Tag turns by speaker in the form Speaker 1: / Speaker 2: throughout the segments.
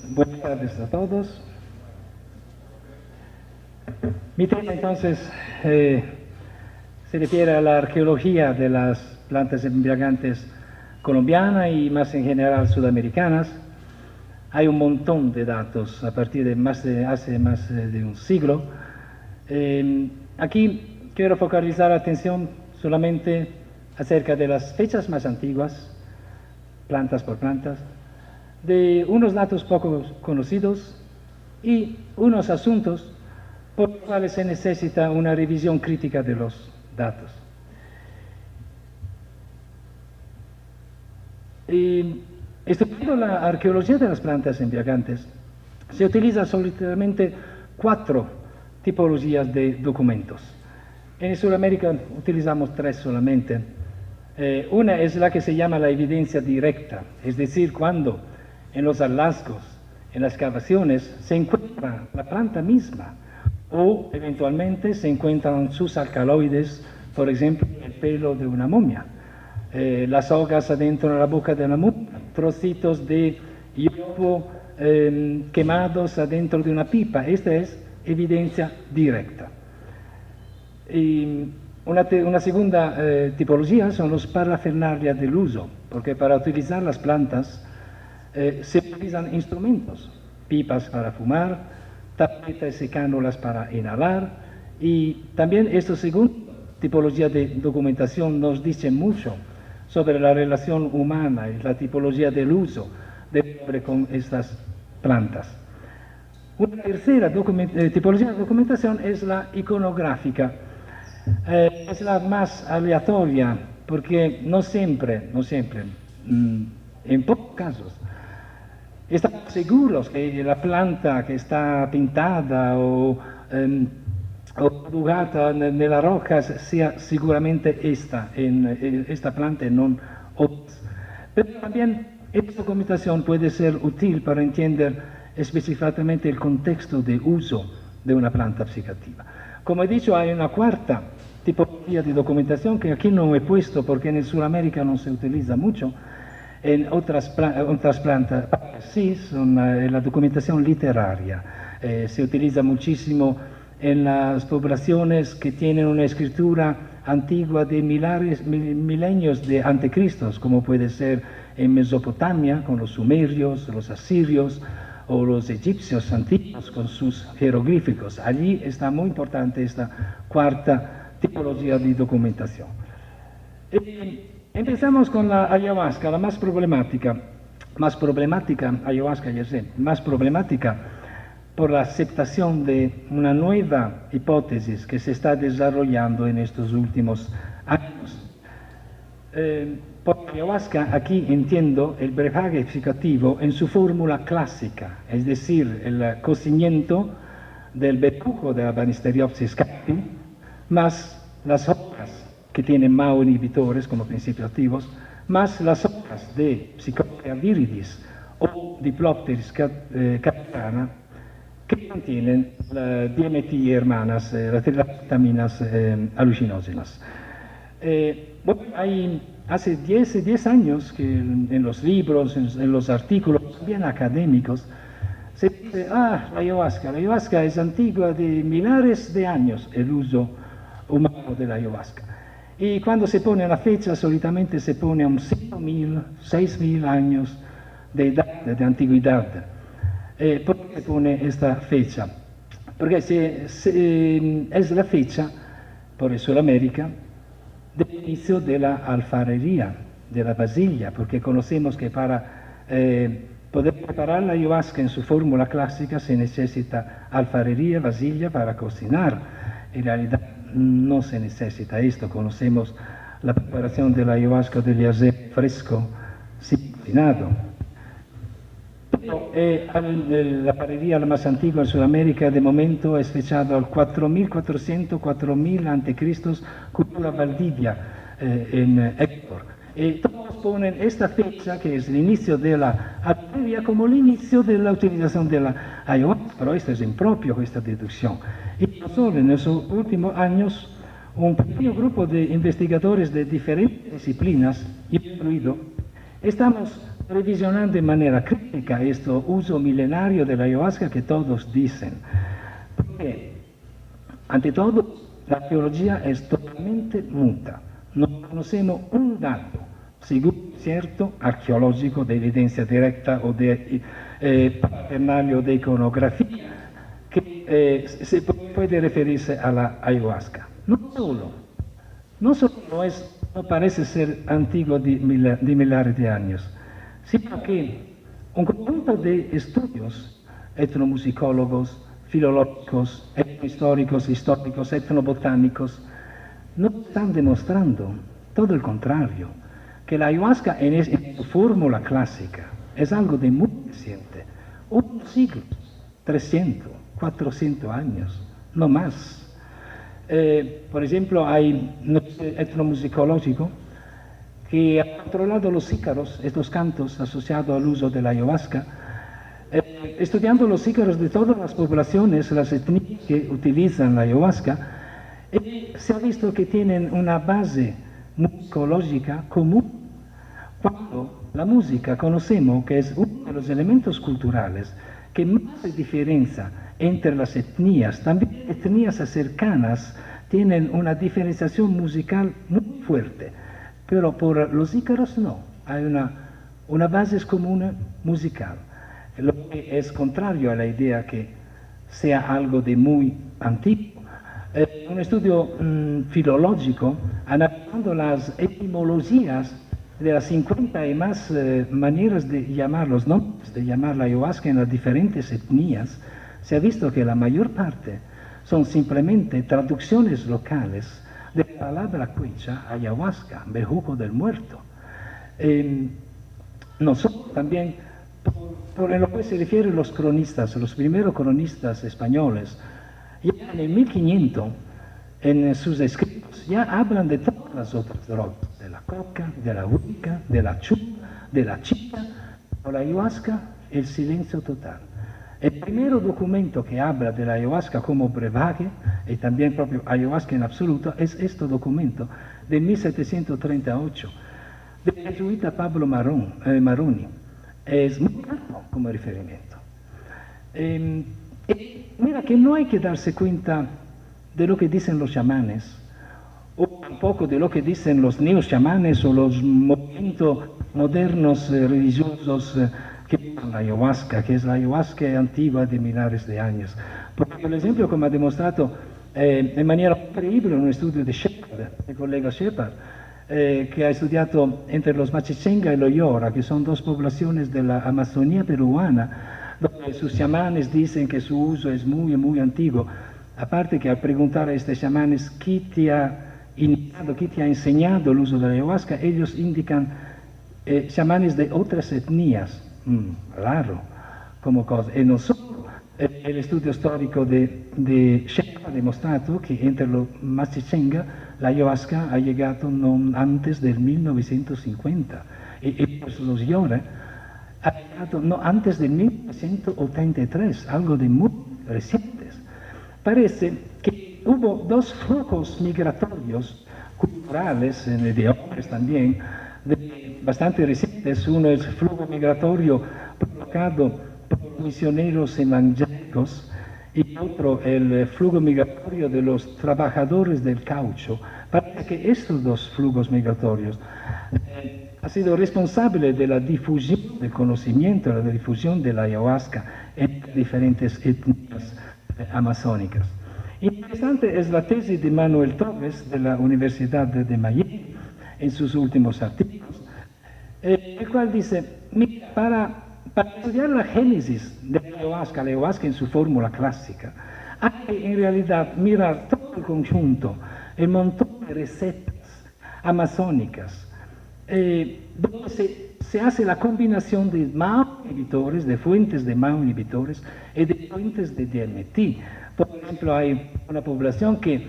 Speaker 1: Buenas tardes a todos. Mi tema entonces se refiere a la arqueología de las plantas embriagantes colombianas y más en general sudamericanas. Hay un montón de datos a partir de hace más de un siglo. Aquí quiero focalizar la atención solamente acerca de las fechas más antiguas, plantas por plantas, de unos datos poco conocidos y unos asuntos por los cuales se necesita una revisión crítica de los datos. Estudiando la arqueología de las plantas embriagantes, se utilizan solitariamente 4 tipologías de documentos. En Sudamérica utilizamos 3 solamente. Una es la que se llama la evidencia directa, es decir, cuando en los hallazgos, en las excavaciones, se encuentra la planta misma o eventualmente se encuentran sus alcaloides, por ejemplo, el pelo de una momia, las hojas adentro de la boca de la momia, trocitos de yodo quemados adentro de una pipa. Esta es evidencia directa. Y una segunda tipología son los parafernalia del uso, porque para utilizar las plantas se utilizan instrumentos, pipas para fumar, tapetas y cánulas para inhalar, y también esta segunda tipología de documentación nos dice mucho sobre la relación humana y la tipología del uso del hombre con estas plantas. Una tercera tipología de documentación es la iconográfica. Es la más aleatoria, porque no siempre, en pocos casos, estamos seguros que la planta que está pintada o dibujada en la roca sea seguramente esta planta y no otras. Pero también esta documentación puede ser útil para entender específicamente el contexto de uso de una planta psicoactiva. Como he dicho, hay una cuarta tipología de documentación que aquí no he puesto porque en Sudamérica no se utiliza mucho. En otras plantas sí, son la documentación literaria. Se utiliza muchísimo en las poblaciones que tienen una escritura antigua de milenios de anticristos, como puede ser en Mesopotamia con los sumerios, los asirios o los egipcios antiguos con sus jeroglíficos. Allí está muy importante esta cuarta tipología de documentación. Empezamos con la ayahuasca, la más problemática, ayahuasca ya sé, más problemática por la aceptación de una nueva hipótesis que se está desarrollando en estos últimos años. Por ayahuasca aquí entiendo el brebaje psicoactivo en su fórmula clásica, es decir, el cocimiento del bejuco de la Banisteriopsis caapi, más las hojas que tienen MAO inhibitores como principios activos, más las hojas de Psychoptea viridis o Diplopteris capitana, que contienen dimetilhermanas, las vitaminas alucinógenas. Hace 10 años que en los libros, en los artículos bien académicos, se dice, la ayahuasca es antigua de miles de años el uso humano de la ayahuasca. Y cuando se pone una fecha, solitamente se pone a 5.000, 6.000 años de edad, de antigüedad. ¿Por qué se pone esta fecha? Porque es la fecha, por Sudamérica, del inicio de la alfarería, de la vasilla, porque conocemos que para poder preparar la ayahuasca en su fórmula clásica se necesita alfarería, vasilla para cocinar. En realidad no se necesita esto, conocemos la preparación de la ayahuasca del yacer fresco sin cocinado. Pero la alfarería la más antigua en Sudamérica de momento es fechada al 4.400, 4.000 a.C., cultura Valdivia en Ecuador. Todos ponen esta fecha, que es el inicio de la alfarería, como el inicio de la utilización de la ayahuasca, pero esto es impropio, esta deducción. Y no solo en esos últimos años, un pequeño grupo de investigadores de diferentes disciplinas, incluido, estamos revisionando de manera crítica este uso milenario de la ayahuasca que todos dicen. Porque, ante todo, la arqueología es totalmente muta. No conocemos un dato, seguro cierto, arqueológico de evidencia directa o de paternalia o de iconografía, que se puede referirse a la ayahuasca. No solo no parece ser antiguo de millares de años, sino que un conjunto de estudios etnomusicólogos, filológicos, etnohistóricos, históricos, etnobotánicos, no están demostrando, todo el contrario, que la ayahuasca en su fórmula clásica es algo de muy reciente, unos siglos, 300, 400 años, no más. Por ejemplo, hay un etnomusicológico que ha controlado los ícaros, estos cantos asociados al uso de la ayahuasca, estudiando los ícaros de todas las poblaciones, las etnias que utilizan la ayahuasca, se ha visto que tienen una base musicológica común. Cuando la música conocemos que es uno de los elementos culturales que más se diferencia entre las etnias, también etnias cercanas tienen una diferenciación musical muy fuerte, pero por los ícaros no, hay una base común musical, lo que es contrario a la idea que sea algo de muy antiguo. Un estudio filológico analizando las etimologías de las 50 y más maneras de llamar los nombres, de llamar la ayahuasca en las diferentes etnias, se ha visto que la mayor parte son simplemente traducciones locales de la palabra quechua ayahuasca, bejuco del muerto. Nosotros también, por lo que se refiere a los cronistas, los primeros cronistas españoles, ya en el 1500, en sus escritos, ya hablan de todas las otras drogas, de la coca, de la wicca, de la chupa, de la chicha, o la ayahuasca, el silencio total. El primer documento que habla de la ayahuasca como brebaje, y también propio ayahuasca en absoluto, es este documento de 1738, del jesuita Pablo Maroni. Es muy claro como referimiento. Mira que no hay que darse cuenta de lo que dicen los chamanes, o tampoco de lo que dicen los neochamanes o los movimientos modernos religiosos que la ayahuasca, que es la ayahuasca antigua de miles de años. Porque, por ejemplo, como ha demostrado de manera increíble un estudio de Shepard, el colega Shepard, que ha estudiado entre los Machichenga y Loyola, que son dos poblaciones de la Amazonía peruana, donde sus chamanes dicen que su uso es muy, muy antiguo. Aparte que al preguntar a estos chamanes qué te ha enseñado el uso de la ayahuasca, ellos indican chamanes de otras etnias. Raro como cosa. Y nosotros, el estudio histórico de Shepard ha demostrado que entre los Machichenga la ayahuasca ha llegado no antes del 1950 y pues los Yora ha llegado no antes de 1983, algo de muy recientes. Parece que hubo dos flujos migratorios culturales, de hombres también, bastante recientes. Uno es el flujo migratorio provocado por misioneros evangélicos y otro el flujo migratorio de los trabajadores del caucho. Parece que estos dos flujos migratorios han sido responsables de la difusión del conocimiento, de la difusión de la ayahuasca en diferentes etnias amazónicas. Interesante es la tesis de Manuel Torres de la Universidad de Miami en sus últimos artículos, el cual dice, mira, para estudiar la génesis de la ayahuasca en su fórmula clásica, hay que en realidad mirar todo el conjunto, el montón de recetas amazónicas, donde se hace la combinación de MAO inhibitores, de fuentes de MAO inhibitores y de fuentes de DMT. Por ejemplo, hay una población que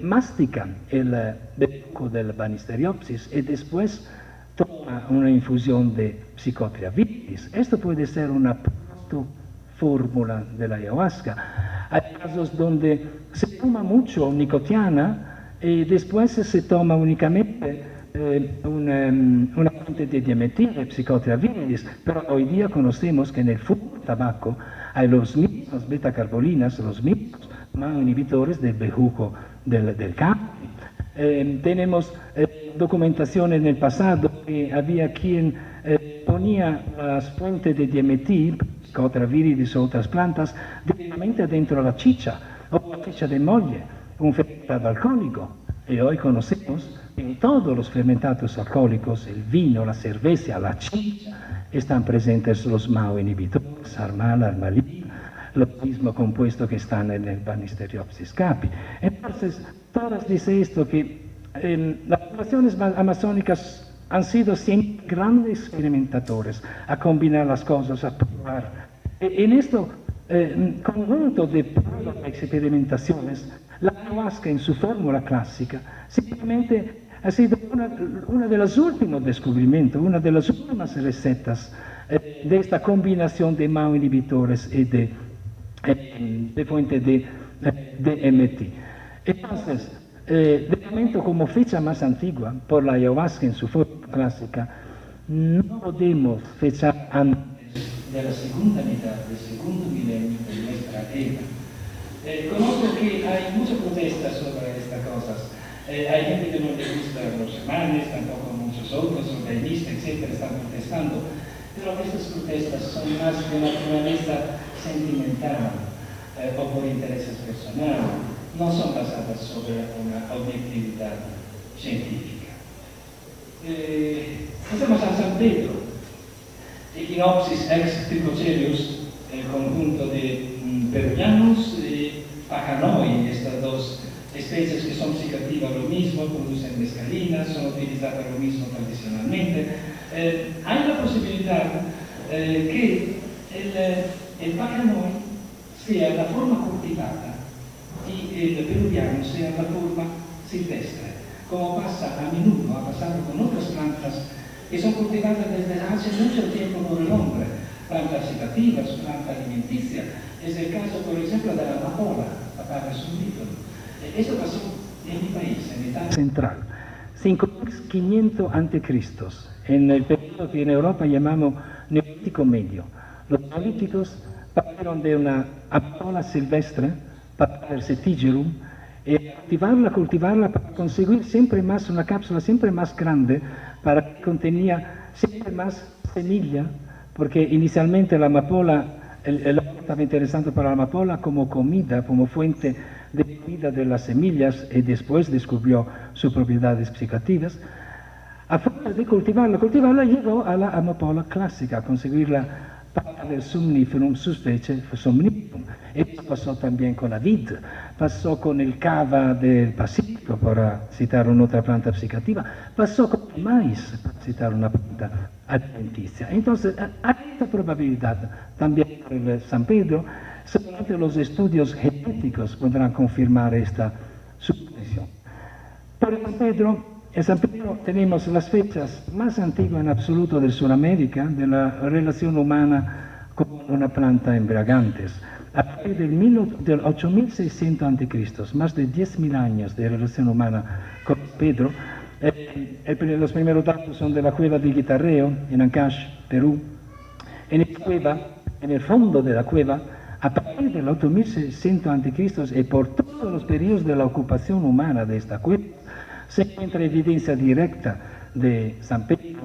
Speaker 1: mastica el bejuco del Banisteriopsis y después toma una infusión de Psychotria vitis. Esto puede ser una fórmula de la ayahuasca. Hay casos donde se toma mucho nicotiana y después se toma únicamente una fuente de diametina, Psychotria viridis, pero hoy día conocemos que en el fumo del tabaco hay los mismos beta-carbolinas, los mismos inhibidores del bejuco del cannabis. Tenemos documentación en el pasado que había quien ponía las fuentes de diametil, Psychotria viridis o otras plantas, directamente dentro la chicha o la chicha de moglie, un fermentado alcohólico. Y hoy conocemos que en todos los fermentados alcohólicos, el vino, la cerveza, la chicha, están presentes los MAO inhibidores, Armal, Armalin, lo mismo compuesto que están en el Banisteriopsis capi. Entonces, Torres dice esto, que las poblaciones amazónicas han sido siempre grandes experimentadores, a combinar las cosas, a probar. En esto conjunto de experimentaciones, la ayahuasca en su fórmula clásica simplemente ha sido uno de los últimos descubrimientos, una de las últimas recetas de esta combinación de MAO inhibitores y de fuente de DMT. Entonces, de momento, como fecha más antigua, por la ayahuasca en su fórmula clásica, no podemos fechar antes de la segunda mitad del segundo milenio de nuestra era. Conozco que hay muchas protestas sobre estas cosas. Hay gente que no le gusta los chamanes, tampoco muchos otros, organistas, etc., están protestando. Pero estas protestas son más de naturaleza sentimental o por intereses personales, no son basadas sobre una objetividad científica. Pasamos a San Pedro. Echinopsis ex Tricocerius, el conjunto de peruvianos, Pajanoi, estas dos especies que son psicoactivas lo mismo, producen mescalina, son utilizadas lo mismo tradicionalmente. Hay la posibilidad que el Pajanoi sea la forma cultivada y el peruviano sea la forma silvestre, como pasa a menudo, ha pasado con otras plantas que son cultivadas desde hace mucho tiempo por el hombre, plantas psicoactivas, plantas alimenticias. Es el caso, por ejemplo, de la amapola, Papaver somnifero. Esto pasó en mi país, en Italia central, 5500 a.C., en el periodo que en Europa llamamos Neolítico Medio. Los neolíticos partieron de una amapola silvestre, Papaver setigerum, y cultivarla para conseguir siempre más, una cápsula siempre más grande, para que contenía siempre más semilla, porque inicialmente la amapola, el hombre estaba interesado para la amapola como comida, como fuente de comida de las semillas, y después descubrió sus propiedades psicoactivas. A fuerza de cultivarla llegó a la amapola clásica, a conseguir la Papaver somniferum, subspecie somniferum. Esto pasó también con la vid, pasó con el cava del Pacífico, para citar una otra planta psicoactiva, pasó con el maíz, para citar una planta alimenticia. Entonces, hay esta probabilidad también por el San Pedro. Solamente los estudios genéticos podrán confirmar esta suposición. Por en San Pedro tenemos las fechas más antiguas en absoluto de Sudamérica de la relación humana con una planta embriagantes. A partir del 8600 a.C., más de 10.000 años de relación humana con Pedro. Los primeros datos son de la cueva de Guitarreo, en Ancash, Perú. En esta cueva, en el fondo de la cueva, a partir del 8600 a.C. y por todos los periodos de la ocupación humana de esta cueva, se encuentra evidencia directa de San Pedro,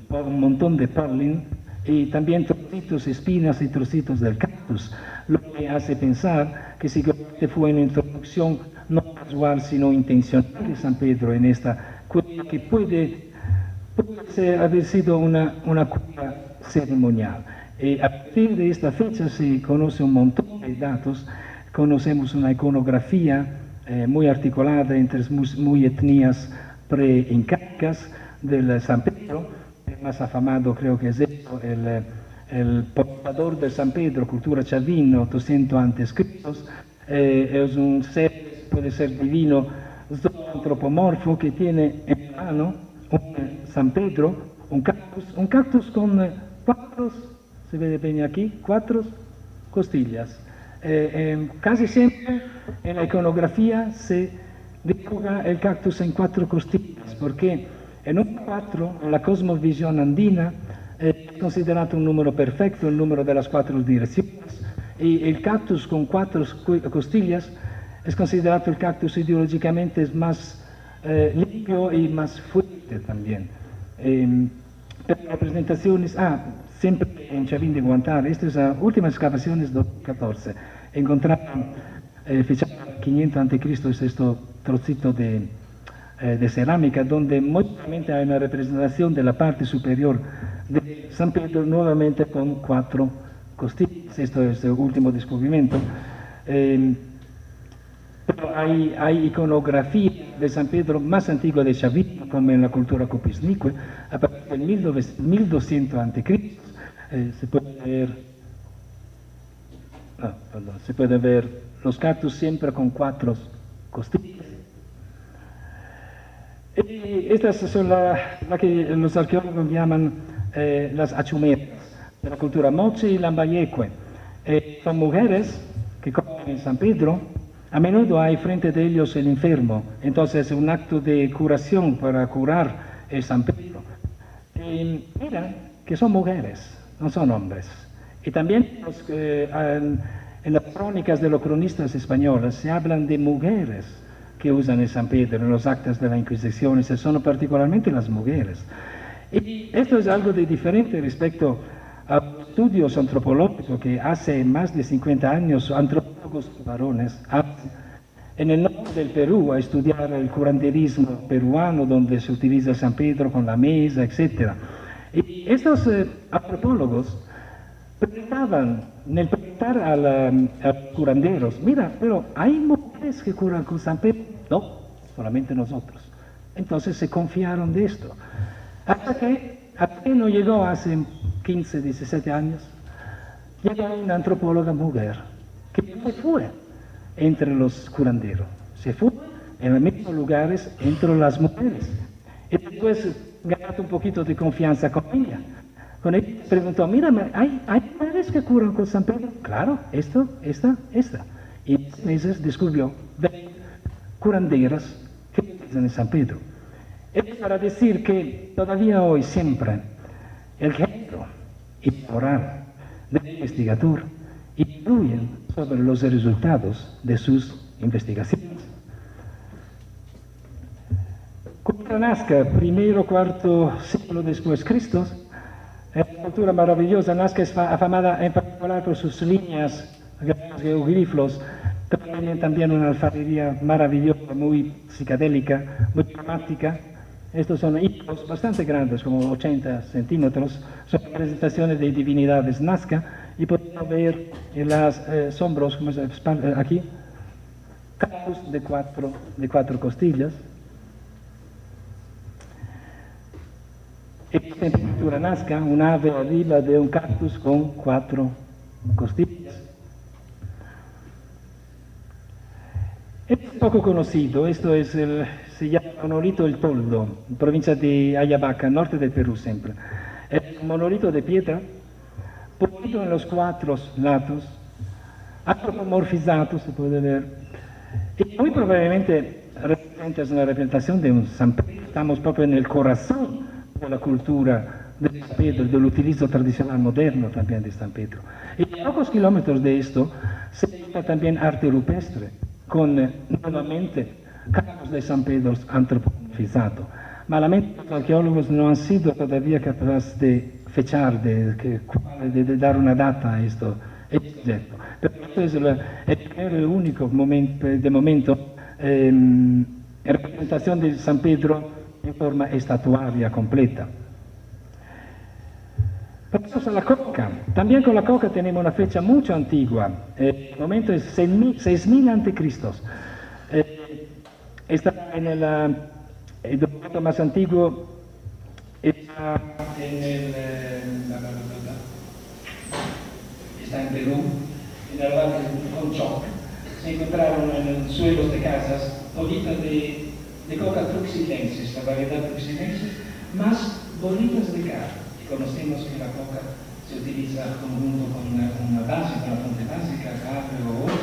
Speaker 1: un montón de pollen y también trocitos, espinas y trocitos del cactus, lo que hace pensar que seguramente fue una introducción no casual sino intencional de San Pedro en esta cueva, que puede haber sido una cueva ceremonial. A partir de esta fecha se conoce un montón de datos, conocemos una iconografía muy articulada entre muy etnias pre-incaicas del San Pedro. El más afamado creo que es esto, el portador de San Pedro, cultura chavino, 800 a.C. Es un ser, puede ser divino, antropomorfo, que tiene en mano un San Pedro, un cactus con cuatro, se ve bien aquí, 4 costillas. Casi siempre en la iconografía se dibuja el cactus en 4 costillas, porque el número 4, en la cosmovisión andina, es considerado un número perfecto, el número de las 4 direcciones, y el cactus con 4 costillas es considerado el cactus ideológicamente más limpio y más fuerte también. Pero representaciones, siempre en Chavín de Guantar, estas últimas excavaciones de 2014, encontraron fechado 500 a.C. este trocito de cerámica, donde muy claramente hay una representación de la parte superior de San Pedro, nuevamente con 4 costillas. Esto es el último descubrimiento. Pero hay iconografía de San Pedro más antigua de Chavín, como en la cultura copisnicue, a partir del 1200 a.C. Se puede ver los cactus siempre con 4 costillas. Y estas son las que los arqueólogos llaman las achumeras de la cultura moche y lambayeque. Son mujeres que comen en San Pedro. A menudo hay frente de ellos el enfermo, entonces es un acto de curación para curar el San Pedro. Mira que son mujeres, no son hombres. Y también en las crónicas de los cronistas españoles se hablan de mujeres que usan el San Pedro en los actas de la Inquisición, y son particularmente las mujeres. Y esto es algo de diferente respecto a estudios antropológicos que hace más de 50 años antropólogos varones en el norte del Perú a estudiar el curanderismo peruano, donde se utiliza San Pedro con la mesa, etc. Y estos antropólogos preguntaban, en el preguntar a los curanderos, mira, pero ¿hay mujeres que curan con San Pedro? No, solamente nosotros. Entonces se confiaron de esto. Hasta que no llegó hace 15, 17 años, llegó una antropóloga mujer que fue entre los curanderos, se fue en los mismos lugares entre las mujeres. Y después ganó un poquito de confianza con ella. Con ella preguntó, mira, ¿hay mujeres que curan con San Pedro? Claro, esta. Y en meses descubrió 20 curanderas que utilizan en San Pedro. Es para decir que todavía hoy siempre el género y moral del investigador influyen sobre los resultados de sus investigaciones. Cultura Nazca, primero, cuarto siglo después de Cristo, es una cultura maravillosa. Nazca es afamada en particular por sus líneas, geoglifos, pero tienen también una alfarería maravillosa, muy psicodélica, muy dramática. Estos son hitos bastante grandes, como 80 centímetros, son representaciones de divinidades Nazca, y podemos ver en las sombros, como aquí, cactus de cuatro costillas. Esta es pintura Nazca, un ave arriba de un cactus con 4 costillas. Es poco conocido, esto es se llama monolito del Toldo, provincia de Ayabaca, norte del Perú siempre. Es un monolito de piedra, pulido en los 4 lados, antropomorfizado, se puede ver, y muy probablemente representa una representación de un San Pedro. Estamos proprio en el corazón de la cultura de San Pedro, del utilizo tradicional moderno también de San Pedro. Y a pocos kilómetros de esto se encuentra también arte rupestre, con nuevamente campos de San Pedro antropomorfizado. Malamente los arqueólogos no han sido todavía capaces de fechar, de dar una data a esto. Pero esto es el primero y único momento representación de San Pedro en forma estatuaria completa. Pasamos a la coca. También con la coca tenemos una fecha mucho antigua. El momento es 6000 a.C. Está en el documento más antiguo, está en Perú, en el valle de Conchoc. Se encontraron en los suelos de casas bolitas de coca truxilensis, la variedad truxilensis, más bolitas de carne. Conocemos que la coca se utiliza conjunto con una base, una fuente básica, carne o oro.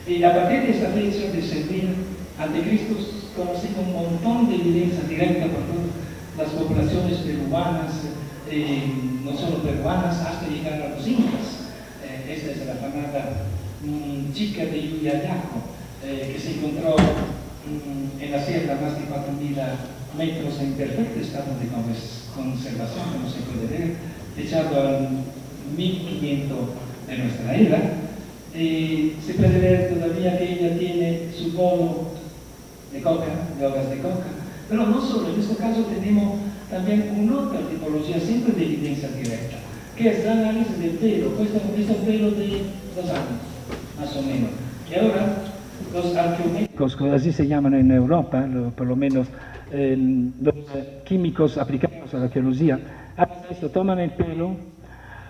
Speaker 1: Y a partir de esta fecha de 6000 Anticristo conoce un montón de evidencia directa por todas las poblaciones peruanas, no solo peruanas, hasta llegar a los incas. Esta es la famosa chica de Yuyayaco, que se encontró en la sierra más de 4.000 metros en perfecto estado de conservación, como se puede ver, echado al 1500 de nuestra era. Se puede ver todavía que ella tiene su bolo de coca, de hojas de coca, pero no solo, en este caso tenemos también una otra tipología siempre de evidencia directa, que es el análisis del pelo. Este es un pelo de 2 años, más o menos. Y ahora, los arqueométricos, así se llaman en Europa, por lo menos los químicos aplicados a la arqueología, hacen esto, toman el pelo,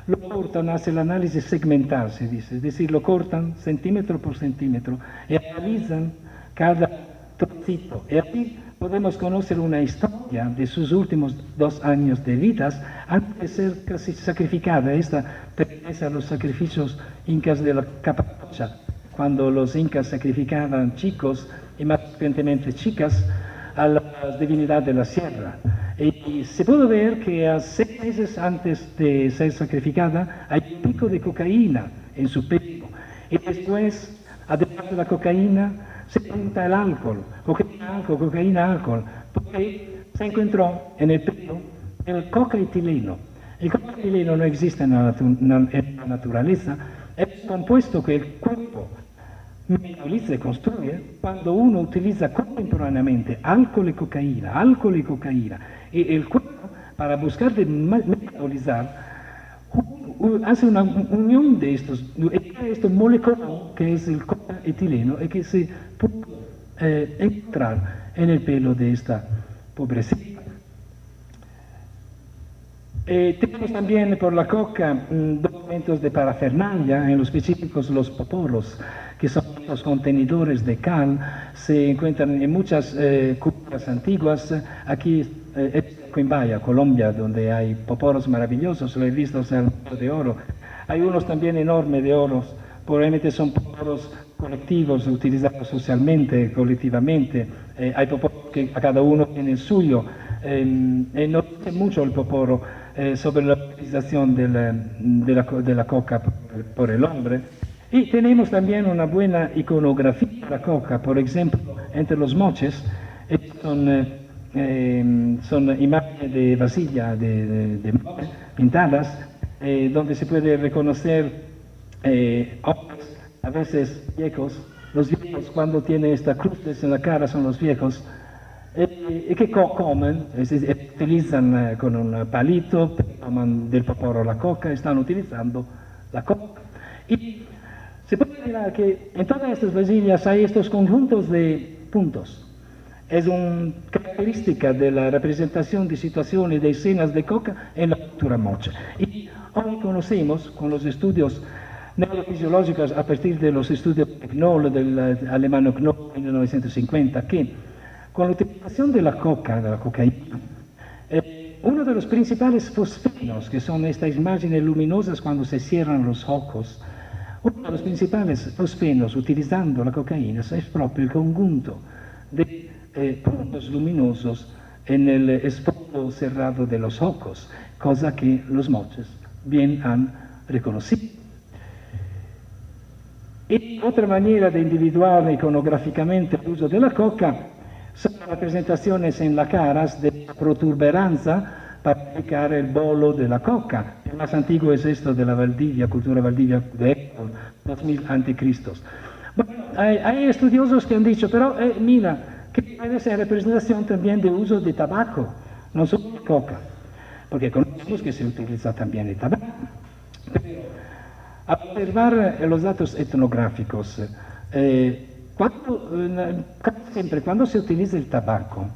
Speaker 1: lo cortan, hacen el análisis segmental, se dice, es decir, lo cortan centímetro por centímetro y analizan cada trocito. Y así podemos conocer una historia de sus últimos 2 años de vida antes de ser casi sacrificada. Esta pertenece a los sacrificios incas de la Capadocia, cuando los incas sacrificaban chicos y más frecuentemente chicas a las divinidades de la sierra. Y se pudo ver que a 6 meses antes de ser sacrificada hay un pico de cocaína en su pelo. Y después, además de la cocaína, se junta el alcohol, cocaína, alcohol, porque se encontró en el pelo el cocaetileno. El cocaetileno no existe en la naturaleza, es un compuesto que el cuerpo metaboliza y construye cuando uno utiliza contemporáneamente alcohol y cocaína, y el cuerpo, para buscar de metabolizar, hace una unión de estos moléculas que es el cocaetileno y que se puede encontrar en el pelo de esta pobrecita. Tenemos también por la coca documentos de parafernalia, en los específicos los poporos, que son los contenedores de cal, se encuentran en muchas culturas antiguas. Aquí en Quimbaya, Colombia, donde hay poporos maravillosos, lo he visto en el Museo de Oro. Hay unos también enormes de oro, probablemente son poporos colectivos, utilizados socialmente, colectivamente. Hay poporos que a cada uno tiene el suyo. No sé mucho el poporo sobre la utilización de la coca por el hombre. Y tenemos también una buena iconografía de la coca, por ejemplo, entre los moches, son imágenes de vasilla de moche pintadas, donde se puede reconocer hombres, a veces viejos. Los viejos, cuando tienen esta cruz en la cara, son los viejos, y que comen, utilizan con un palito, toman del poporo la coca, están utilizando la coca. Y se puede mirar que en todas estas vasillas hay estos conjuntos de puntos. Es una característica de la representación de situaciones, de escenas de coca en la cultura moche. Y hoy conocemos, con los estudios neurofisiológicos a partir de los estudios de Knoll, del alemán Knoll en 1950, que con la utilización de la cocaína, uno de los principales fosfenos, que son estas imágenes luminosas cuando se cierran los ojos, uno de los principales fosfenos utilizando la cocaína es propio el conjunto de puntos luminosos en el espejo cerrado de los ojos, cosa que los moches bien han reconocido. Y otra manera de individuar iconográficamente el uso de la coca son representaciones en las caras de protuberancia para indicar el bolo de la coca. El más antiguo es esto de la Valdivia, cultura Valdivia de Héctor, 2000 a.C. Bueno, hay estudiosos que han dicho, pero mira, que puede ser representación también de uso de tabaco, no solo de coca, porque conocemos que se utiliza también el tabaco. Pero, a observar los datos etnográficos, cuando se utiliza el tabaco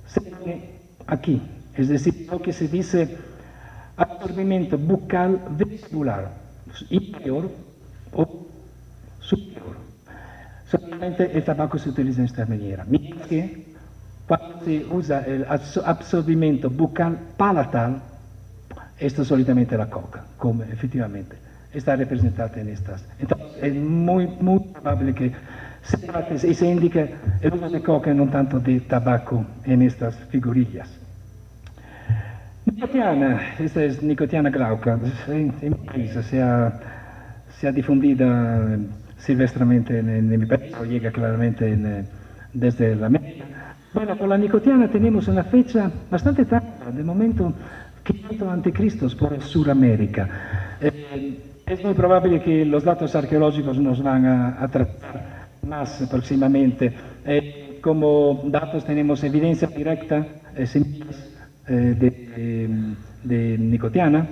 Speaker 1: se pone aquí, es decir, lo que se dice absorbimiento bucal vestibular, inferior o superior. Solamente el tabaco se utiliza de esta manera, mientras que cuando se usa el absorbimiento bucal palatal, esto es solamente la coca, como efectivamente está representada en estas. Entonces, es muy probable que y se indica el uso de coca y no tanto de tabaco en estas figurillas. Nicotiana, esta es Nicotiana glauca, en mi país se ha difundido silvestremente en mi país, o llega claramente desde la América. Bueno, con la nicotiana tenemos una fecha bastante tarde, de momento 500 a.C. por Sudamérica. Es muy probable que los datos arqueológicos nos van a tratar más próximamente. Como datos tenemos evidencia directa, semillas de nicotiana,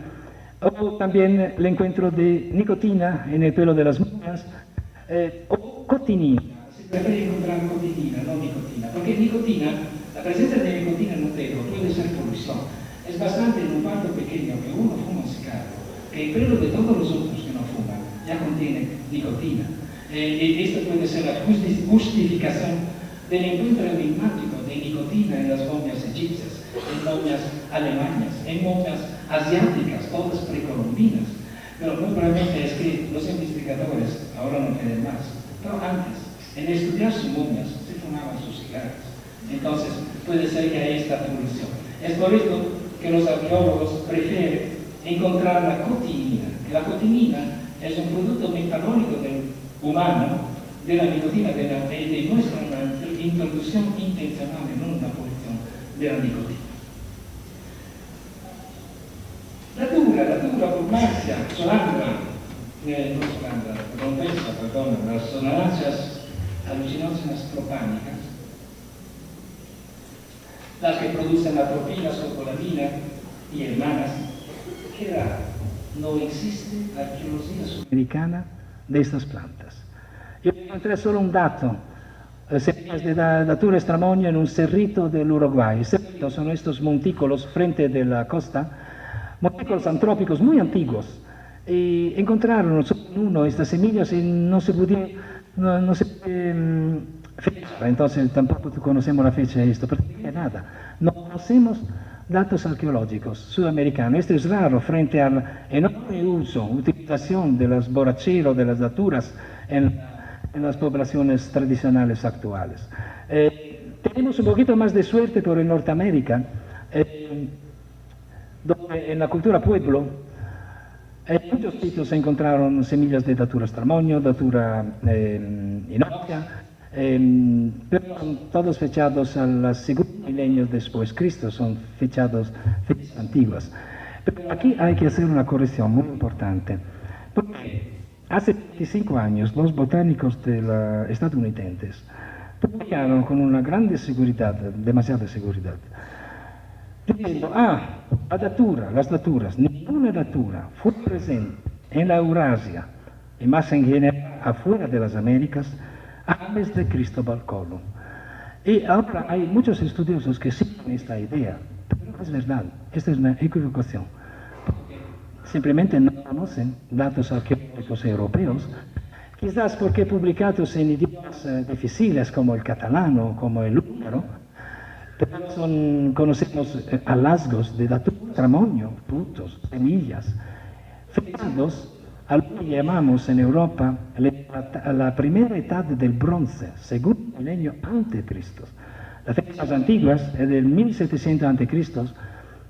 Speaker 1: o también el encuentro de nicotina en el pelo de las momias, o cotinina. Se prefiere encontrar cotinina, no nicotina, porque nicotina, la presencia de nicotina en un pelo puede ser polución. Es bastante en un parto pequeño que uno fuma un cigarro, que el pelo de todos los otros que no fuman ya contiene nicotina. Y esto puede ser la justificación del encuentro enigmático de nicotina en las momias egipcias, en momias alemanas, en momias asiáticas, todas precolombinas. Pero muy probablemente es que los investigadores ahora no creen más. Pero antes, en estudiar sus momias, se fumaban sus cigarros. Entonces, puede ser que hay esta polución. Es por esto que los arqueólogos prefieren encontrar la cotinina. La cotinina es un producto metabólico del humano, de la nicotina, de nuestra introducción intencional, no una polución de la nicotina. La dura por Marcia, las sonancias alucinógenas propánicas, las que producen atropina, scopolamina y hermanas, que no existe arqueología sudamericana de estas plantas. Yo encontré solo un dato, semillas de datura extramonio en un cerrito del Uruguay. Cerritos son estos montículos frente de la costa, montículos antrópicos muy antiguos. Y encontraron solo uno estas semillas y no se puede fechar. Entonces tampoco conocemos la fecha de esto, pero nada. No conocemos datos arqueológicos sudamericanos. Esto es raro frente al enorme utilización de las borracheros, de las daturas en las poblaciones tradicionales actuales. Tenemos un poquito más de suerte por en Norteamérica, donde en la cultura pueblo, en muchos sitios se encontraron semillas de datura extramonio, datura inocia, pero son todos fechados a los segundos milenios después de Cristo, son fechas antiguas. Pero aquí hay que hacer una corrección muy importante, porque hace 25 años los botánicos estadounidenses publicaron con una grande seguridad, demasiada seguridad, diciendo, las daturas, ninguna datura fue presente en la Eurasia y más en general afuera de las Américas antes de Cristóbal Colón. Y ahora hay muchos estudiosos que siguen esta idea, pero no es verdad, esta es una equivocación. Simplemente no conocen datos arqueológicos europeos, quizás porque publicados en idiomas difíciles como el catalán o como el húngaro, pero conocemos hallazgos de datura extramonio, frutos, semillas, fechados a lo que llamamos en Europa la primera edad del bronce, segundo milenio antes de Cristo. Las fechas antiguas es del 1700 a.C.,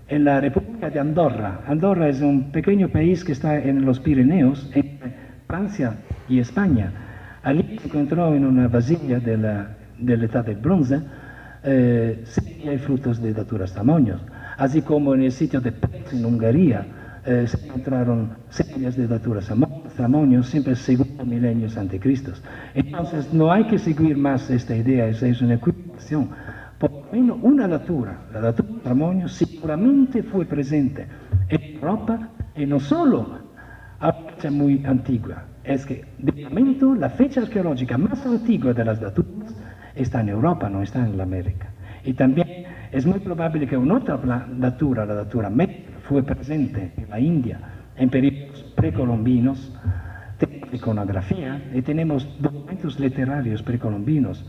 Speaker 1: en la República de Andorra. Andorra es un pequeño país que está en los Pirineos, entre Francia y España. Allí se encontró en una vasilla de la edad del bronce semillas y frutos de datura extramonio. Así como en el sitio de Pec, en Hungría, se encontraron semillas de datura extramonio, siempre segundo milenios antes de Cristo. Entonces no hay que seguir más esta idea, esa es una equivocación. Por lo menos una datura, la datura extramonio, seguramente fue presente en Europa y no solo a fecha muy antigua. Es que de momento la fecha arqueológica más antigua de las daturas está en Europa, no está en la América. Y también es muy probable que una otra datura, la datura media, fue presente en la India en periodos precolombinos. Tenemos iconografía y tenemos documentos literarios precolombinos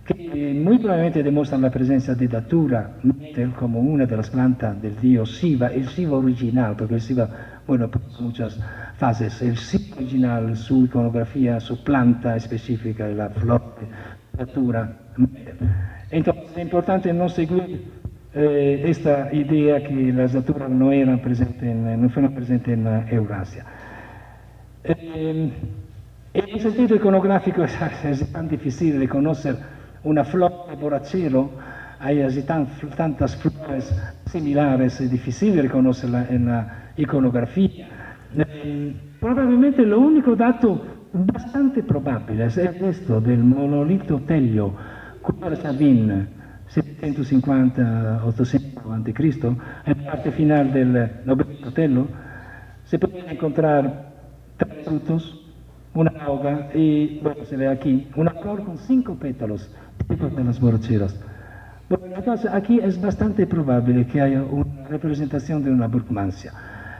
Speaker 1: que muy probablemente demuestran la presencia de datura metal como una de las plantas del dios Shiva, el Shiva original, porque el Shiva bueno, muchas fases. El sitio original, su iconografía, su planta específica, la flor, la natura. Entonces, es importante no seguir esta idea que las naturas no eran presentes no fueron presentes en Eurasia. En el sentido iconográfico es tan difícil de conocer una flor de borrachero, hay así tantas flores similares, es difícil reconocerla en la iconografía. Probablemente lo único dato bastante probable es esto del monolito Telio, Cuadra Sabin, 750-800 a.C., en la parte final del Noveno Telio, se pueden encontrar 3 frutos, una hoja y, bueno, se ve aquí, una flor con 5 pétalos, tipo de los borracheros. Bueno, entonces aquí es bastante probable que haya una representación de una burgmancia.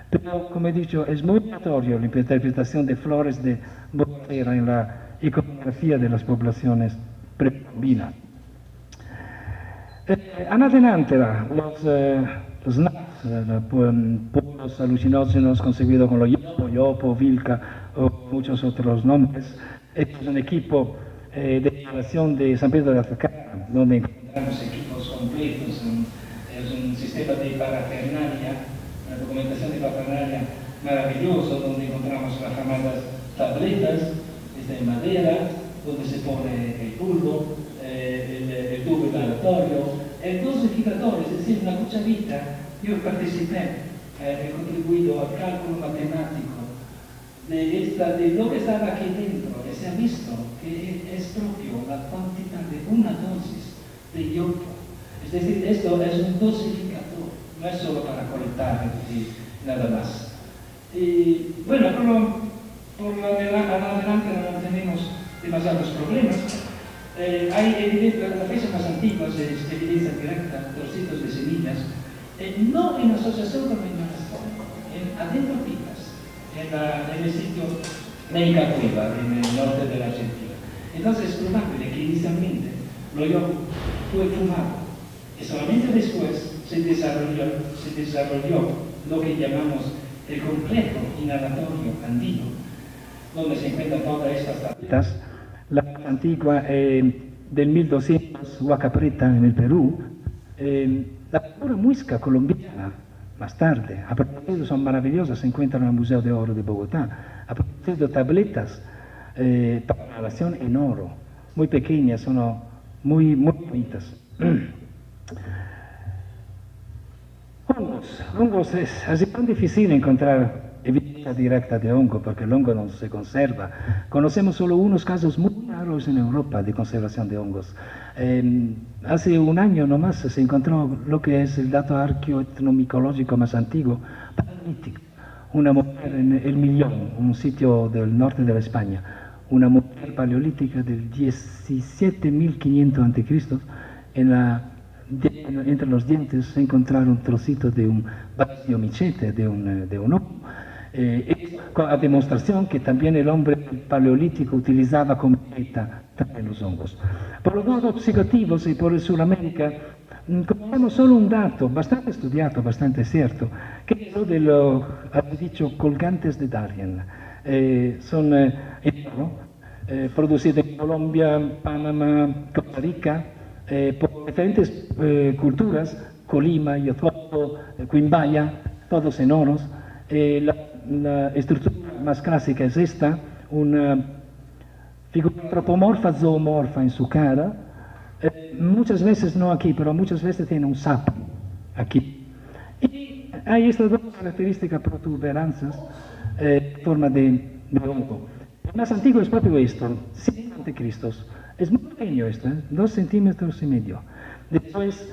Speaker 1: Pero, como he dicho, es muy notorio la interpretación de flores de borrachera en la iconografía de las poblaciones precolombinas. Anadenantera, los NAS, pueblos alucinógenos concebidos con los Yopo, Vilca o muchos otros nombres. Este es un equipo de instalación de San Pedro de Atacama, donde encontramos equipos completos, es un sistema de parafernalia, una documentación de parafernalia maravilloso, donde encontramos las llamadas tabletas de madera, donde se pone el pulvo, el tubo inhalatorio, el dosificador, es decir, una cucharita. Yo participé, he contribuido al cálculo matemático de lo que estaba aquí dentro, y se ha visto que es propio la cantidad de una dosis de yodo. Es decir, esto es un dosificador, no es solo para colectar y nada más. Y bueno, por adelante no tenemos demasiados problemas. Hay las fechas más antiguas es evidencia directa, trocitos de semillas, no en asociación con en adenopitas, en el sitio Meica Cueva, en el norte de la Argentina. Entonces es probable que inicialmente lo yodo fue fumado y solamente después se desarrolló lo que llamamos el complejo inhalatorio andino, donde se encuentran todas estas tabletas. La antigua del 1200, Huacapreta en el Perú, la pura muisca colombiana, más tarde, a propósito son maravillosas, se encuentran en el Museo de Oro de Bogotá, a propósito de tabletas para grabación en oro, muy pequeñas, son muy bonitas. Hongos es así tan difícil encontrar evidencia directa de hongo, porque el hongo no se conserva. Conocemos solo unos casos muy raros en Europa de conservación de hongos. Hace un año nomás se encontró lo que es el dato arqueoetnomicológico más antiguo, paleolítico. Una mujer en El Millón, un sitio del norte de la España, una mujer paleolítica del 17.500 a.C., entre los dientes se encontraron un trocito de un bastiomichete, de un ojo, a demostración que también el hombre paleolítico utilizaba como dieta también los hongos. Por los hongos psicoactivos y por el Sudamérica, conocemos solo un dato bastante estudiado, bastante cierto, que es lo de los, dicho, colgantes de Darien. Son producidos en Colombia, Panamá, Costa Rica, por diferentes culturas, Colima, Yotopo, Quimbaya, todos en oros. La estructura más clásica es esta, una figura antropomorfa, zoomorfa en su cara, muchas veces no aquí, pero muchas veces tiene un sapo aquí. Y hay estas dos características protuberanzas en forma de hongo. El más antiguo es propio esto, 100 a.C. Es muy pequeño esto, 2,5 centímetros. Después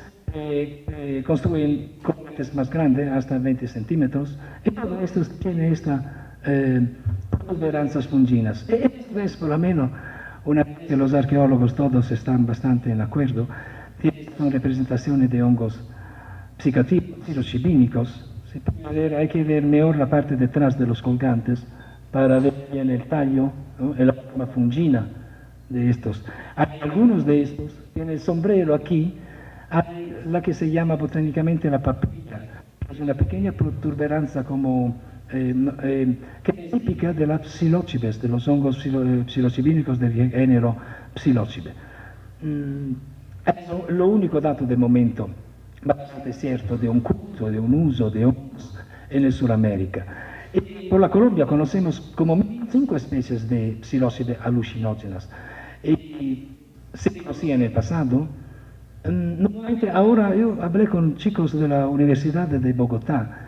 Speaker 1: construyen cohetes más grandes, hasta 20 centímetros, y todo esto tiene esta protuberancias funginas. Esto es por lo menos una vez que los arqueólogos todos están bastante en acuerdo, son representaciones de hongos psicoactivos, psilocibínicos. Hay que ver mejor la parte detrás de los colgantes para ver bien el tallo, ¿no? La forma fungina de estos. Hay algunos de estos, tiene el sombrero aquí, hay la que se llama botánicamente la papilla, es una pequeña protuberancia como que es típica de las psilocibes, de los hongos psilocibínicos del género Psilocybe. Es lo único dato de momento bastante cierto de un culto, de un uso de hongos en el Sudamérica. Y por la Colombia conocemos como 5 especies de psilocibe alucinógenas. Y se conocía en el pasado. Normalmente ahora yo hablé con chicos de la Universidad de Bogotá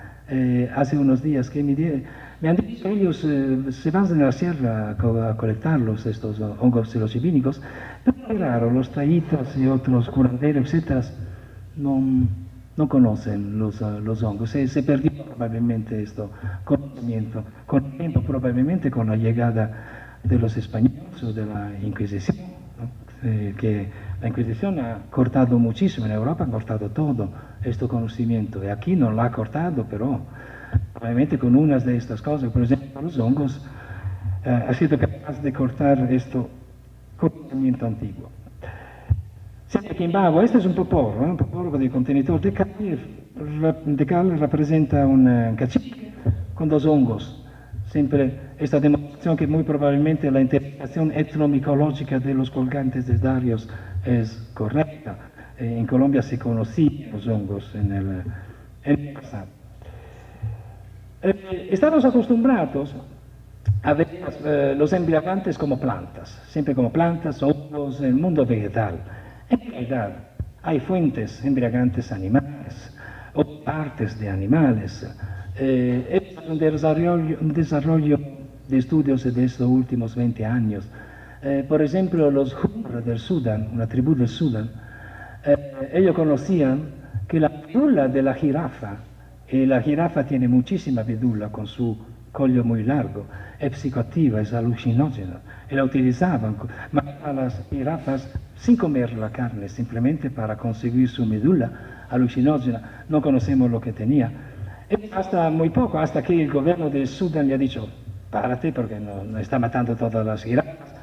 Speaker 1: hace unos días que me han dicho que ellos se van a la sierra a colectarlos, estos hongos psilocibínicos, pero claro, los taítas y otros curanderos, etcétera, no conocen los hongos. Se perdió probablemente este conocimiento con el tiempo, probablemente con la llegada de los españoles o de la Inquisición, ¿no? Que la Inquisición ha cortado muchísimo, en Europa ha cortado todo este conocimiento, y aquí no lo ha cortado, pero probablemente con unas de estas cosas, por ejemplo, los hongos, ha sido capaz de cortar este conocimiento antiguo. Siempre que in bajo, este es un poporo de contenedor de cal representa un cacique con 2 hongos. Siempre esta demostración que muy probablemente la interpretación etnomicológica de los colgantes de Darius es correcta. En Colombia se conocían los hongos en el pasado. Estamos acostumbrados a ver los embriagantes como plantas, siempre como plantas, hongos, en el mundo vegetal. En realidad, hay fuentes embriagantes animales o partes de animales. Es un desarrollo de estudios de estos últimos 20 años. Por ejemplo, los Hur del Sudán, una tribu del Sudán, ellos conocían que la medula de la jirafa, y la jirafa tiene muchísima medula con su collo muy largo, es psicoactiva, es alucinógena, y la utilizaban a las jirafas sin comer la carne, simplemente para conseguir su medula alucinógena. No conocemos lo que tenía. Y hasta muy poco, hasta que el gobierno de Sudán le ha dicho, párate porque no está matando todas las jirafas,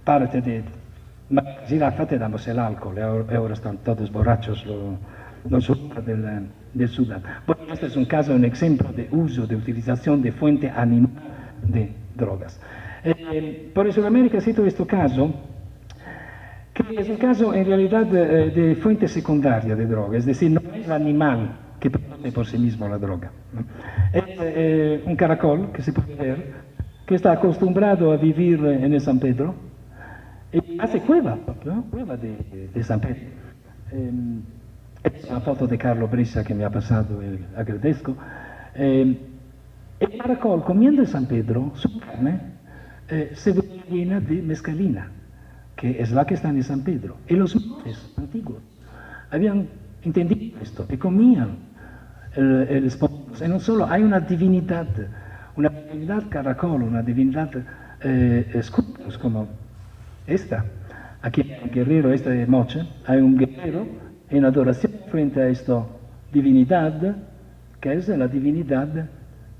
Speaker 1: párate de jirafa, te damos el alcohol, y ahora están todos borrachos los del Sudán. Bueno, este es un caso, un ejemplo de uso, de utilización de fuente animal de drogas. Por Sudamérica cito este caso, que es un caso en realidad de fuente secundaria de droga, es decir, no es el animal que produce por sí mismo la droga. Es un caracol que se puede ver, que está acostumbrado a vivir en el San Pedro, y hace cueva, ¿no? Cueva de San Pedro. Es una foto de Carlo Brescia que me ha pasado, agradezco. El caracol, comiendo el San Pedro, su carne se ve llena de mescalina, que es la que está en el San Pedro. Y los monjes antiguos habían entendido esto y comían el esponjo. Y no solo, hay una divinidad caracol, una divinidad escudos como esta. Aquí hay un guerrero, de Moche, hay un guerrero en adoración frente a esta divinidad, que es la divinidad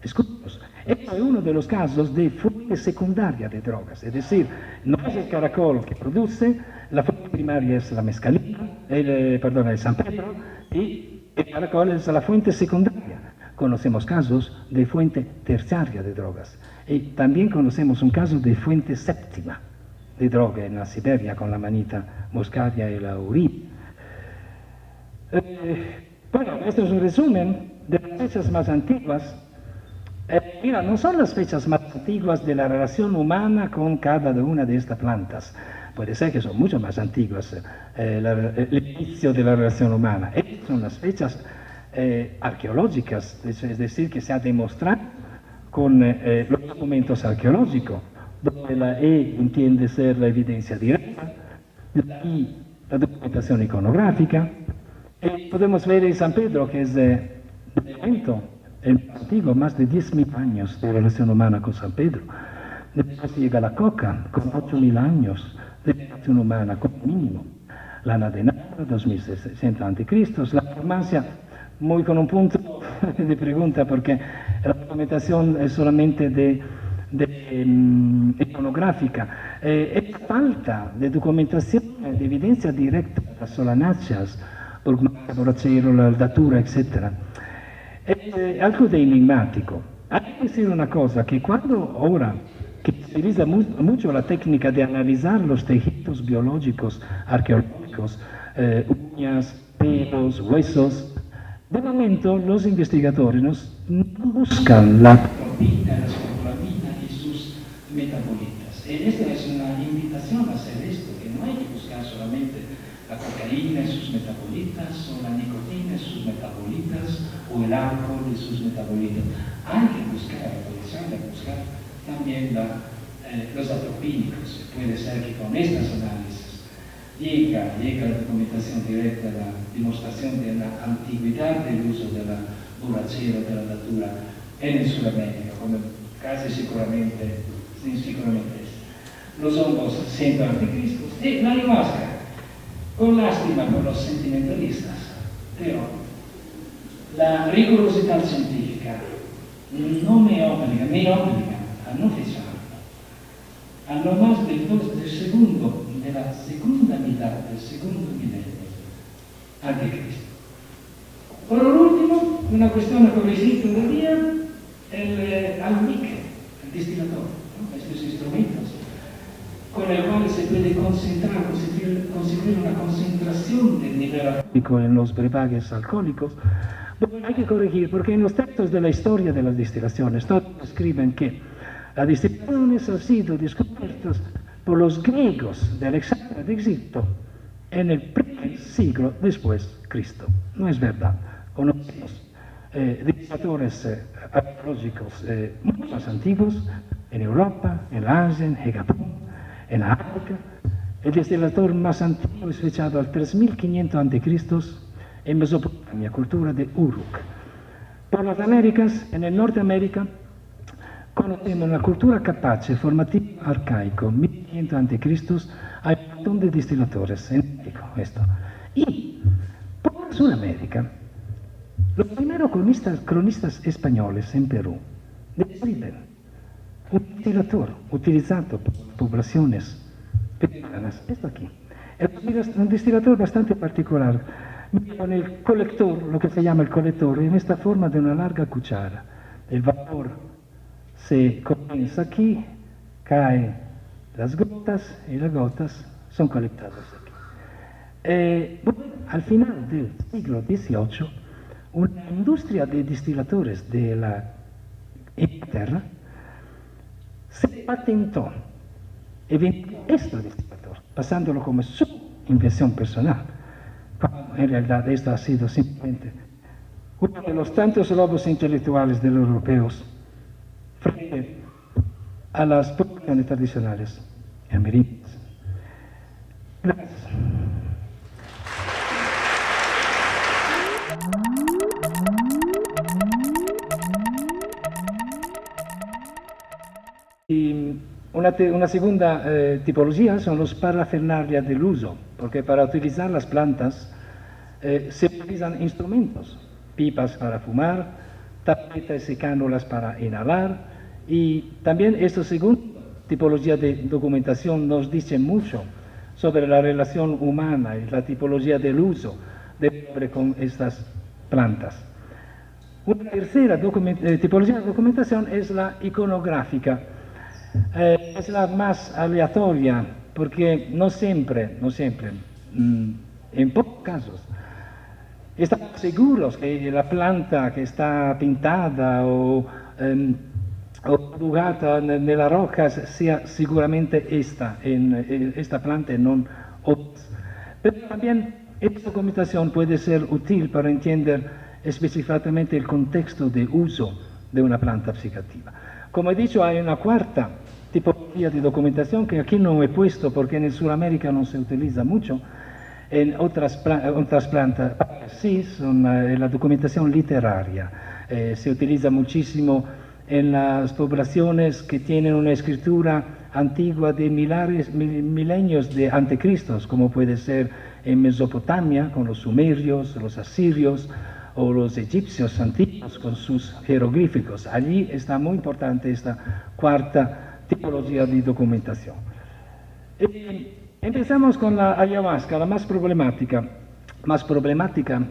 Speaker 1: escudos. Este es uno de los casos de fuente secundaria de drogas, es decir, no es el caracol que produce, la fuente primaria es la mescalina, el San Pedro, y el caracol es la fuente secundaria. Conocemos casos de fuente terciaria de drogas, y también conocemos un caso de fuente séptima de droga en la Siberia con la manita muscaria y la urina. Bueno, este es un resumen de las fechas más antiguas. Mira, no son las fechas más antiguas de la relación humana con cada una de estas plantas. Puede ser que son mucho más antiguas el inicio de la relación humana. Estas son las fechas arqueológicas, es decir, que se ha demostrado con los documentos arqueológicos, donde la E entiende ser la evidencia directa, la I la documentación iconográfica. Podemos ver en San Pedro, que es de momento el antiguo, más de 10.000 años de relación humana con San Pedro. Después llega la coca, con 8.000 años de relación humana, como mínimo. La Ana de Nápoles, 2660 a.C., la farmacia, muy con un punto de pregunta, porque la documentación es solamente iconográfica. Es falta de documentación, de evidencia directa de las solanaccias, el datura, etc. Algo de enigmático. Hay que decir una cosa, que cuando ahora que se utiliza mucho la técnica de analizar los tejidos biológicos arqueológicos, uñas, pelos, huesos, de momento los investigadores no buscan la proteína, la escopolamina y sus metabolitas. Esta es una invitación a hacer esto, que no hay que buscar solamente la cocaína y sus metabolitas, o la nicotina y sus metabolitas, o el alcohol y sus metabolitas. Hay que buscar, también los atropínicos. Puede ser que con estas análisis llega la documentación directa, la demostración de la antigüedad del uso de la borrachera, de la datura en Sudamérica, como casi seguramente es. Los hongos siendo anticristos y la ayahuasca, con lástima por los sentimentalistas, pero la rigurosidad científica no me obliga a no fecharlo. A no más de la segunda mitad del segundo milenio antes de Cristo. Por último, una cuestión a corregir todavía, el alunique, el destilador, ¿no? Estos instrumentos con el cual se puede conseguir una concentración del nivel alcohólico en los brebajes alcohólicos. Bueno, hay que corregir, porque en los textos de la historia de las destilaciones todos escriben que las destilaciones han sido descubiertas por los griegos de Alejandría de Egipto en el primer siglo después de Cristo. No es verdad. Conocemos destiladores arqueológicos mucho más antiguos en Europa, en Asia, en Japón, en África. El destilador más antiguo es fechado al 3500 a.C. en Mesopotamia, cultura de Uruk. Por las Américas, en el Norteamérica, conocemos la cultura capace, formativa arcaico, 1500 a.C., hay un montón de destiladores en México, esto. Y por Sudamérica, los primeros cronistas españoles en Perú describen un destilador utilizado por poblaciones peruanas, esto aquí. Es un destilador bastante particular, con el colector, lo que se llama el colector, en esta forma de una larga cuchara. El vapor se comienza aquí, caen las gotas y las gotas son colectadas aquí. Bueno, al final del siglo XVIII, una industria de destiladores de la Inglaterra se patentó y vendió este destilador, pasándolo como su invención personal. En realidad esto ha sido simplemente uno de los tantos logros intelectuales de los europeos frente a las producciones tradicionales amerindias. Gracias. Y una segunda tipología son los parafernalia del uso, porque para utilizar las plantas se utilizan instrumentos, pipas para fumar, tapetas y cánulas para inhalar, y también esta segunda tipología de documentación nos dice mucho sobre la relación humana y la tipología del uso del hombre con estas plantas. Una tercera tipología de documentación es la iconográfica. Es la más aleatoria, porque no siempre, en pocos casos, estamos seguros que la planta que está pintada o dibujada en la roca sea seguramente esta planta, no otras. Pero también esta documentación puede ser útil para entender específicamente el contexto de uso de una planta psicoactiva. Como he dicho, hay una cuarta tipología de documentación que aquí no he puesto porque en Sudamérica no se utiliza mucho. En otras plantas sí, son la documentación literaria. Se utiliza muchísimo en las poblaciones que tienen una escritura antigua de milenios de antecristos, como puede ser en Mesopotamia con los sumerios, los asirios, o los egipcios antiguos con sus jeroglíficos. Allí está muy importante esta cuarta tipología de documentación. Empezamos con la ayahuasca, la más problemática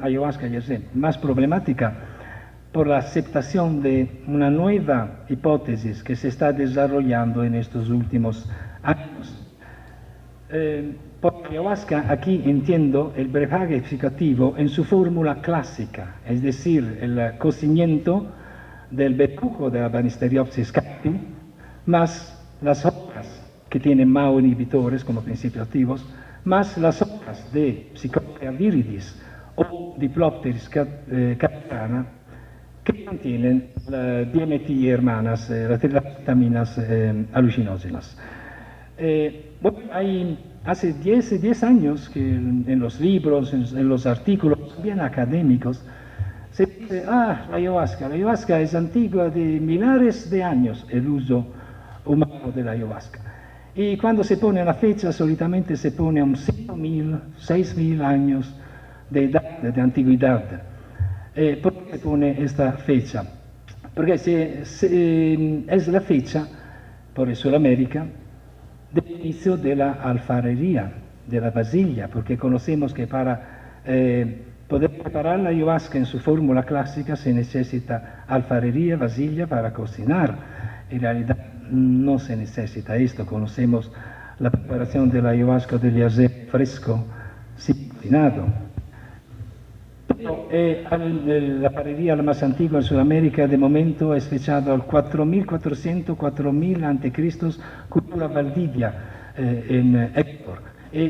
Speaker 1: ayahuasca, ya sé, más problemática, por la aceptación de una nueva hipótesis que se está desarrollando en estos últimos años. Por ayahuasca aquí entiendo el brebaje psicoactivo en su fórmula clásica, es decir, el cocimiento del bejuco de la Banisteriopsis cacti, más las hojas que tienen MAO inhibitores como principios activos, más las hojas de Psychoptea viridis o Diplopteris capitana, que contienen DMT hermanas, las vitaminas alucinógenas. Bueno, hace 10 años que en los libros, en los artículos bien académicos, se dice, la ayahuasca es antigua de miles de años el uso humano de la ayahuasca. Y cuando se pone una fecha, solitamente se pone a 5.000, 6.000 años de edad, de antigüedad. ¿Por qué se pone esta fecha? Porque es la fecha, por Sudamérica, del inicio de la alfarería, de la vasilla, porque conocemos que para poder preparar la ayahuasca en su fórmula clásica se necesita alfarería, vasilla para cocinar. En realidad no se necesita esto, conocemos la preparación de la ayahuasca del yacer fresco sin cocinado. Pero la alfarería la más antigua en Sudamérica de momento es fechada al 4.400, 4.000 a.C., cultura Valdivia en Héctor.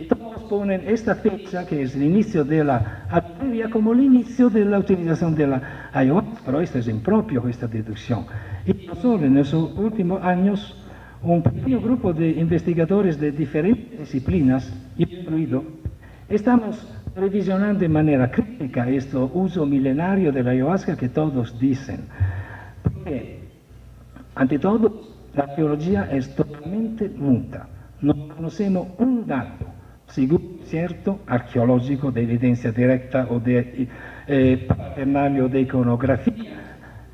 Speaker 1: Todos ponen esta fecha, que es el inicio de la alfarería, como el inicio de la utilización de la ayahuasca, pero esto es impropio, esta deducción. Y no solo en esos últimos años, un pequeño grupo de investigadores de diferentes disciplinas, incluido, estamos revisionando de manera crítica este uso milenario de la ayahuasca que todos dicen. Porque, ante todo, la arqueología es totalmente muta. No conocemos un dato, seguro cierto, arqueológico de evidencia directa o de paternario de iconografía,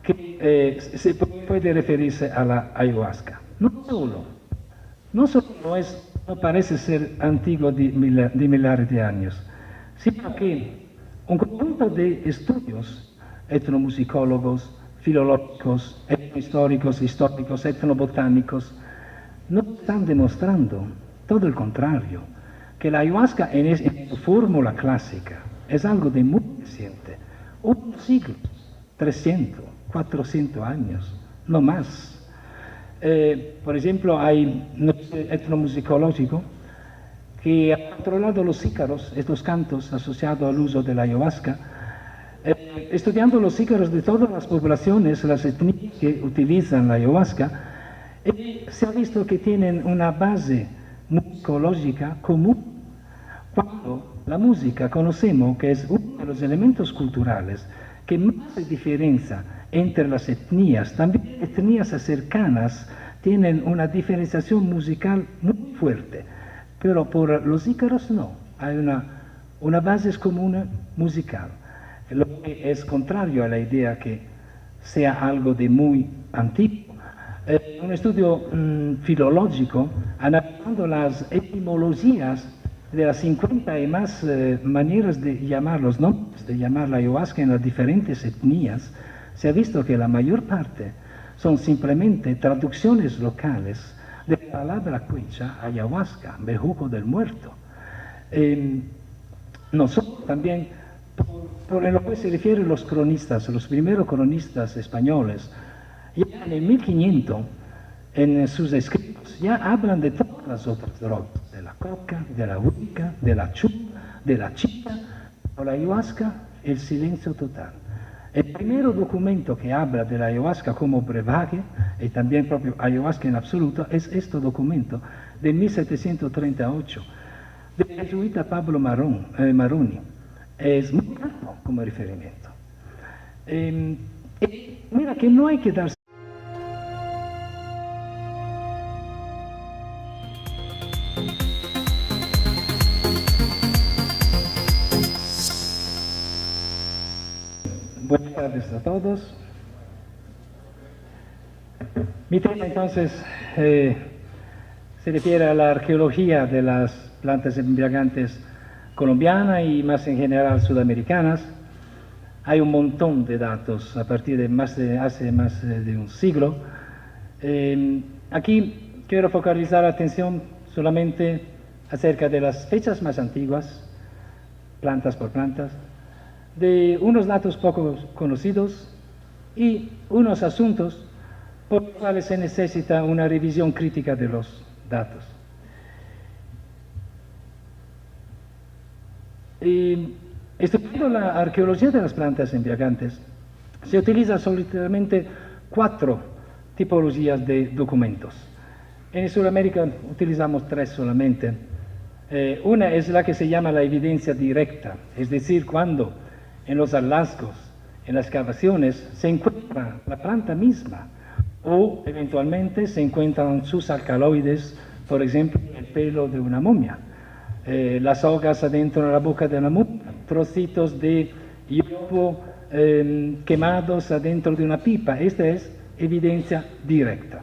Speaker 1: que se puede referirse a la ayahuasca. No parece ser antiguo de miles de años, sino que un conjunto de estudios etnomusicólogos, filológicos, etnohistóricos, históricos, etnobotánicos, no están demostrando, todo el contrario, que la ayahuasca en su fórmula clásica es algo de muy reciente, unos siglos, 300, 400 años, no más. Por ejemplo, hay un etnomusicológico que ha controlado los ícaros, estos cantos asociados al uso de la ayahuasca, estudiando los ícaros de todas las poblaciones, las etnias que utilizan la ayahuasca, se ha visto que tienen una base musicológica común. Cuando la música conocemos que es uno de los elementos culturales que más se diferencia entre las etnias, también etnias cercanas tienen una diferenciación musical muy fuerte, pero por los ícaros no, hay una base común musical, lo que es contrario a la idea que sea algo de muy antiguo. Un estudio filológico, analizando las etimologías de las 50 y más maneras de llamar los nombres, de llamar la ayahuasca en las diferentes etnias, se ha visto que la mayor parte son simplemente traducciones locales de la palabra quechua ayahuasca, bejuco del muerto. Nosotros también, por lo que se refiere a los cronistas, los primeros cronistas españoles, ya en el 1500, en sus escritos, ya hablan de todas las otras drogas, de la coca, de la wicca, de la chupa, de la chicha, o la ayahuasca, el silencio total. El primer documento que habla de la ayahuasca como brebaje, y también propio ayahuasca en absoluto, es este documento de 1738, del jesuita Pablo Maroni. Es muy claro como referimiento. Mira que no hay que darse. Buenas tardes a todos. Mi tema entonces se refiere a la arqueología de las plantas embriagantes colombianas y más en general sudamericanas, hay un montón de datos a partir de hace más de un siglo. Aquí quiero focalizar la atención solamente acerca de las fechas más antiguas, plantas por plantas, de unos datos poco conocidos y unos asuntos por los cuales se necesita una revisión crítica de los datos. Estudiando la arqueología de las plantas embriagantes, se utilizan solitariamente 4 tipologías de documentos. En Sudamérica utilizamos 3 solamente. Una es la que se llama la evidencia directa, es decir, cuando en los hallazgos, en las excavaciones, se encuentra la planta misma o eventualmente se encuentran sus alcaloides, por ejemplo, el pelo de una momia, las hojas adentro de la boca de la momia, trocitos de yopo quemados adentro de una pipa. Esta es evidencia directa.